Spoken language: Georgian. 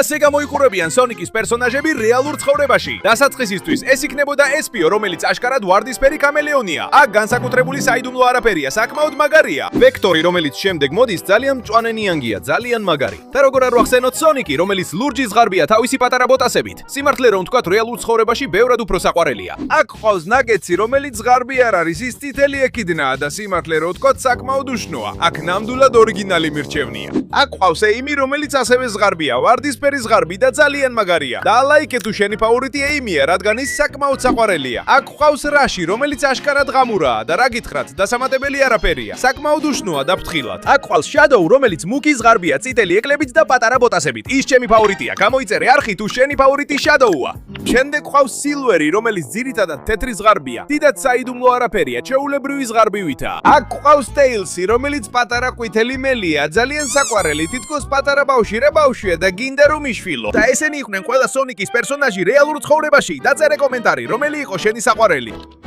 ასე გამოიყურებიან სონიკის პერსონაჟები რეალურ ცხოვრებაში. დასაწყისისთვის ეს იქნებოდა ესპიო, რომელიც აშკარად ვარდისფერი კამელეონია. აქ განსაკუთრებული საიდუმლო არაფერია, საკმაოდ მაგარია. ვექტორი, რომელიც შემდეგ მოდის, ძალიან მწვანე ნიანგია, ძალიან მაგარი. და როგორ არ ვახსენოთ სონიკი, რომელიც ლურჯი ზღარბია თავისი პატარა ბოტასებით. სიმართლე რომ ვთქვათ, რეალურ ცხოვრებაში ბევრად უფრო საყვარელია. აქ ყავს ნაგეტსი, რომელიც ზღარბი არ არის, ის წითელი ექიდნაა და სიმართლე რომ ვთქვათ, საკმაოდ უშნოა. აქ ნამდვილად ორიგინალი მირჩევნია. აქ ყავს ეიმი, რომელიც ასევე ზღარბია, ვარდისფერი ზღარბი და ძალიან მაგარია. და ლაიქე თუ შენი ფავორიტი ეიმია, რადგან ის საკმაოდ საყვარელია. აქ ყავს რაში, რომელიც აშკარად ღამურაა და რა გითხრათ, დასამატებელი არაფერია. საკმაოდ უშნოა და ფრთხილად. აქ ყავს შადოუ, რომელიც მუქი ზღარბია, წითელი ეკლებით და პატარა ბოტასებით. ის ჩემი ფავორიტია. გამოიწერე არხი თუ შენი ფავორიტი შადოუა. შემდეგ ყავს სილვერი, რომელიც ძირითადად თეთრი ზღარბია. დიდად საიდუმლო არაფერია, ჩვეულებრივი ზღარბივითაა. აქ ყავს ტეილსი, რომელიც პატარა ყვითელი მელია, ძალიან საყვარელი, თითქოს პატარა ბავშვი რა ბავშვია და გინდა რომ იშვილო. და ესენი იყვნენ ყველა სონიკის პერსონაჟი რეალურ ცხოვრებაში. დაწერე კომენტარი, რომელი იყო შენი საყვარელი.